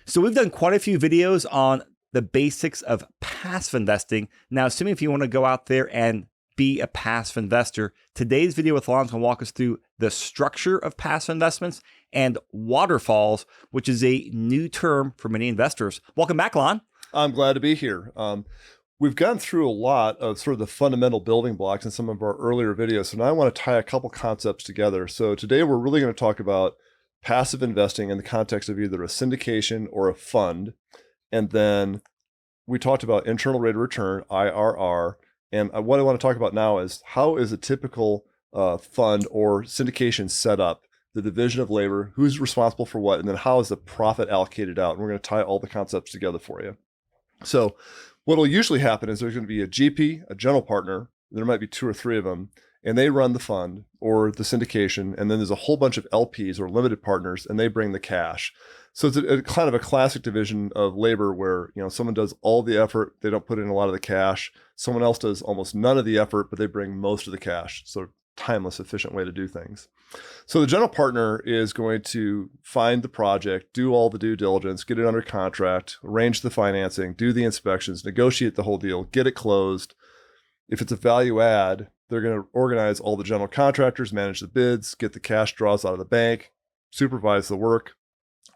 So we've done quite a few videos on the basics of passive investing. Now, assuming if you want to go out there and be a passive investor, today's video with Lon is going to walk us through the structure of passive investments and waterfalls, which is a new term for many investors. Welcome back, Lon. I'm glad to be here. We've gone through a lot of sort of the fundamental building blocks in some of our earlier videos. So now I want to tie a couple concepts together. So today we're really going to talk about passive investing in the context of either a syndication or a fund. And then we talked about internal rate of return, IRR. And what I want to talk about now is how is a typical fund or syndication set up, the division of labor, who's responsible for what, and then how is the profit allocated out? And we're going to tie all the concepts together for you. So what will usually happen is there's going to be a GP, a general partner, there might be 2 or 3 of them, and they run the fund or the syndication, and then there's a whole bunch of LPs or limited partners, and they bring the cash. So it's a kind of a classic division of labor where, you know, someone does all the effort, they don't put in a lot of the cash. Someone else does almost none of the effort, but they bring most of the cash. So timeless, efficient way to do things. So the general partner is going to find the project, do all the due diligence, get it under contract, arrange the financing, do the inspections, negotiate the whole deal, get it closed. If it's a value add, they're going to organize all the general contractors, manage the bids, get the cash draws out of the bank, supervise the work.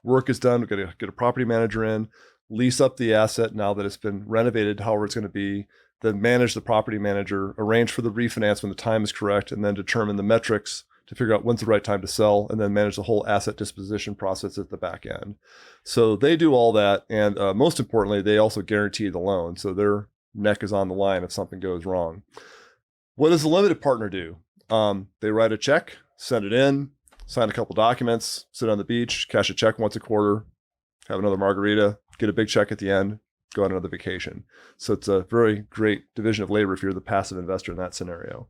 Work is done. We've got to get a property manager in, lease up the asset now that it's been renovated, however it's going to be, then manage the property manager, arrange for the refinance when the time is correct, and then determine the metrics to figure out when's the right time to sell, and then manage the whole asset disposition process at the back end. So they do all that. And most importantly, they also guarantee the loan. So their neck is on the line if something goes wrong. What does the limited partner do? They write a check, send it in, sign a couple documents, sit on the beach, cash a check once a quarter, have another margarita, get a big check at the end, go on another vacation. So it's a very great division of labor if you're the passive investor in that scenario.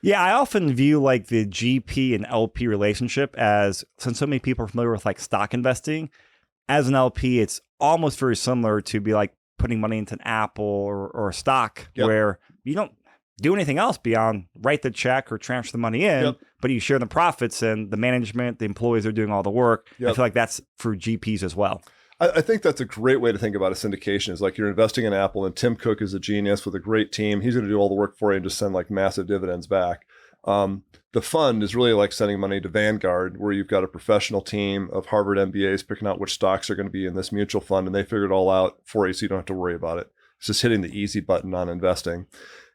Yeah, I often view like the GP and LP relationship as, since so many people are familiar with like stock investing, as an LP, it's almost very similar to be like putting money into an Apple or a stock. Yep. Where you don't do anything else beyond write the check or transfer the money in, yep. But you share the profits, and the management, the employees are doing all the work. Yep. I feel like that's for GPs as well. I think that's a great way to think about a syndication. Is like you're investing in Apple, and Tim Cook is a genius with a great team. He's going to do all the work for you and just send like massive dividends back. The fund is really like sending money to Vanguard, where you've got a professional team of Harvard MBAs picking out which stocks are going to be in this mutual fund, and they figure it all out for you, so you don't have to worry about it. It's just hitting the easy button on investing.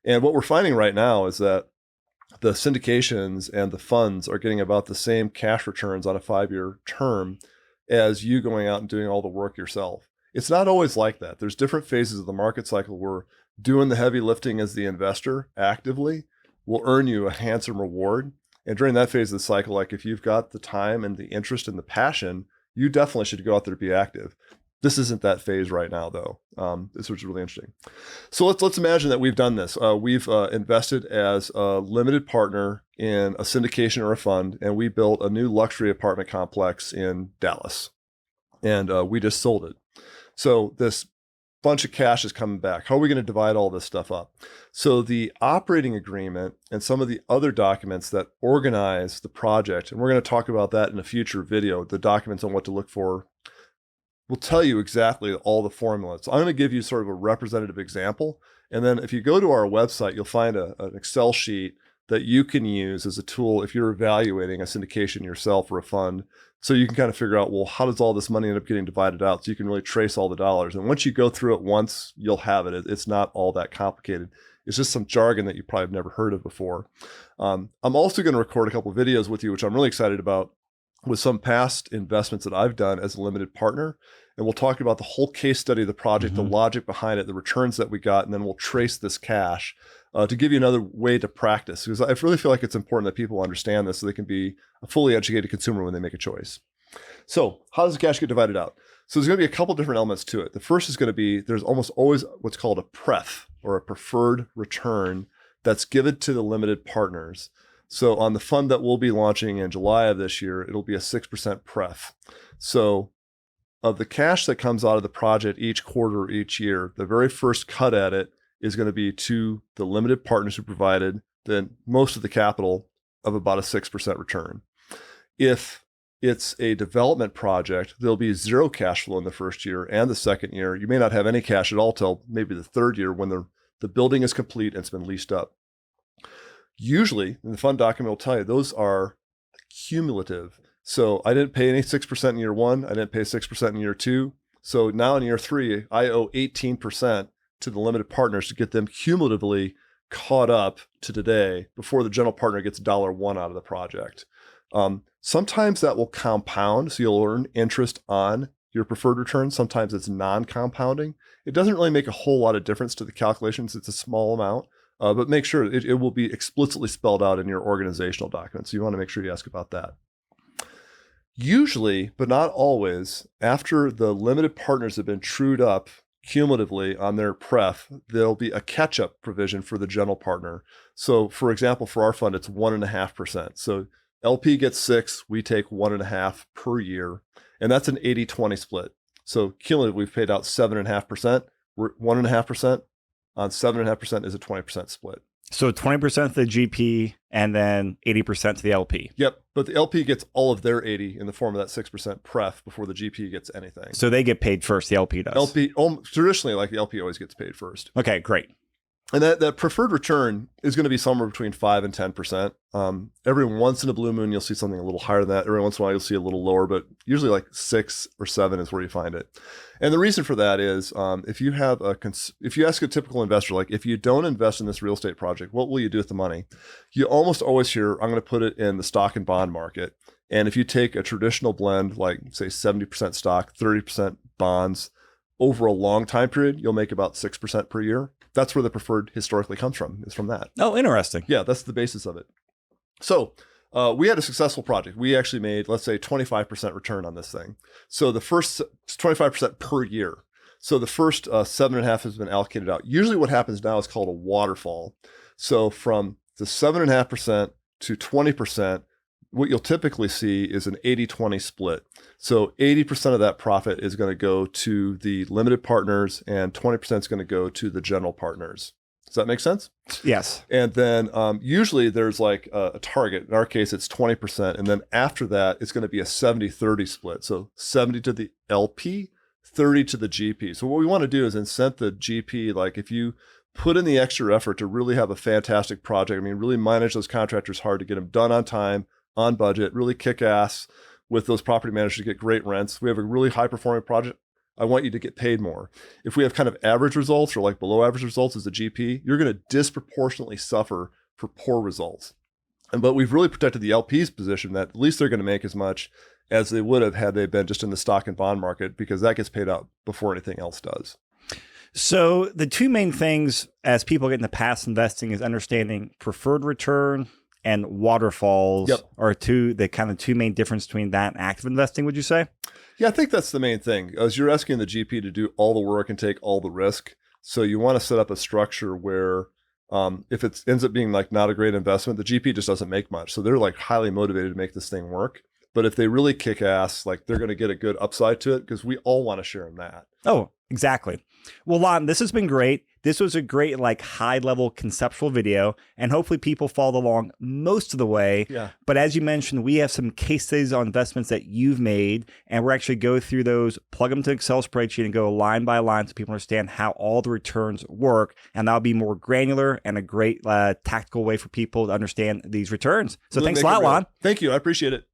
And what we're finding right now is that the syndications and the funds are getting about the same cash returns on a 5-year term as you going out and doing all the work yourself. It's not always like that. There's different phases of the market cycle where doing the heavy lifting as the investor actively will earn you a handsome reward. And during that phase of the cycle, like if you've got the time and the interest and the passion, you definitely should go out there to be active. This isn't that phase right now, though. This was really interesting. So let's imagine that we've done this. We've invested as a limited partner in a syndication or a fund, and we built a new luxury apartment complex in Dallas, and we just sold it. So this bunch of cash is coming back. How are we going to divide all this stuff up? So the operating agreement and some of the other documents that organize the project, and we're going to talk about that in a future video, the documents on what to look for, will tell you exactly all the formulas. So I'm going to give you sort of a representative example. And then if you go to our website, you'll find an Excel sheet that you can use as a tool if you're evaluating a syndication yourself or a fund. So you can kind of figure out, well, how does all this money end up getting divided out? So you can really trace all the dollars. And once you go through it once, you'll have it. It's not all that complicated. It's just some jargon that you probably have never heard of before. I'm also going to record a couple of videos with you, which I'm really excited about, with some past investments that I've done as a limited partner. And we'll talk about the whole case study of the project, the logic behind it, the returns that we got, and then we'll trace this cash to give you another way to practice. Because I really feel like it's important that people understand this so they can be a fully educated consumer when they make a choice. So how does the cash get divided out? So there's going to be a couple different elements to it. The first is going to be, there's almost always what's called a pref, or a preferred return, that's given to the limited partners. So on the fund that we'll be launching in July of this year, it'll be a 6% pref. So of the cash that comes out of the project each quarter or each year, the very first cut at it is going to be to the limited partners who provided than most of the capital of about a 6% return. If it's a development project, there'll be zero cash flow in the first year and the second year. You may not have any cash at all till maybe the third year when the building is complete and it's been leased up. Usually, and the fund document will tell you, those are cumulative. So I didn't pay any 6% in year one. I didn't pay 6% in year two. So now in year three, I owe 18% to the limited partners to get them cumulatively caught up to today before the general partner gets $1 out of the project. Sometimes that will compound, so you'll earn interest on your preferred return. Sometimes it's non-compounding. It doesn't really make a whole lot of difference to the calculations. It's a small amount, but make sure it will be explicitly spelled out in your organizational documents. So you want to make sure you ask about that. Usually, but not always, after the limited partners have been trued up cumulatively on their pref, there'll be a catch-up provision for the general partner. So for example, for our fund, it's 1.5%. So LP gets 6, we take 1.5 per year, and that's an 80-20 split. So cumulatively, we've paid out 7.5%. We're 1.5% on 7.5% is a 20% split. So 20% to the GP and then 80% to the LP. Yep, but the LP gets all of their 80 in the form of that 6% pref before the GP gets anything. So they get paid first, the LP does. LP, traditionally, like the LP always gets paid first. Okay, great. And that preferred return is going to be somewhere between 5 and 10%. Every once in a blue moon, you'll see something a little higher than that. Every once in a while, you'll see a little lower, but usually like 6 or 7 is where you find it. And the reason for that is if you ask a typical investor, like if you don't invest in this real estate project, what will you do with the money? You almost always hear, I'm going to put it in the stock and bond market. And if you take a traditional blend, like say 70% stock, 30% bonds, over a long time period, you'll make about 6% per year. That's where the preferred historically comes from, is from that. Oh, interesting. Yeah, that's the basis of it. So we had a successful project. We actually made, let's say, 25% return on this thing. So the first 25% per year. So the first 7.5 has been allocated out. Usually what happens now is called a waterfall. So from the 7.5% to 20%, what you'll typically see is an 80-20 split. So 80% of that profit is going to go to the limited partners and 20% is going to go to the general partners. Does that make sense? Yes. And then usually there's like a target. In our case, it's 20%. And then after that, it's going to be a 70-30 split. So 70 to the LP, 30 to the GP. So what we want to do is incent the GP, like if you put in the extra effort to really have a fantastic project, I mean, really manage those contractors hard to get them done on time, on budget, really kick ass with those property managers to get great rents. We have a really high performing project. I want you to get paid more. If we have kind of average results or like below average results as a GP, you're going to disproportionately suffer for poor results. But we've really protected the LP's position that at least they're going to make as much as they would have had they been just in the stock and bond market, because that gets paid out before anything else does. So the two main things as people get into past investing is understanding preferred return and waterfalls. Yep. Are the kind of two main difference between that and active investing, would you say? Yeah, I think that's the main thing. As you're asking the GP to do all the work and take all the risk. So you want to set up a structure where if it ends up being like not a great investment, the GP just doesn't make much. So they're like highly motivated to make this thing work. But if they really kick ass, like they're going to get a good upside to it because we all want to share in that. Oh, exactly. Well, Lon, this has been great. This was a great, like, high-level conceptual video, and hopefully people followed along most of the way. Yeah. But as you mentioned, we have some case studies on investments that you've made, and we're actually go through those, plug them to Excel spreadsheet, and go line by line so people understand how all the returns work, and that'll be more granular and a great tactical way for people to understand these returns. So Really thanks a lot, Lon. Thank you. I appreciate it.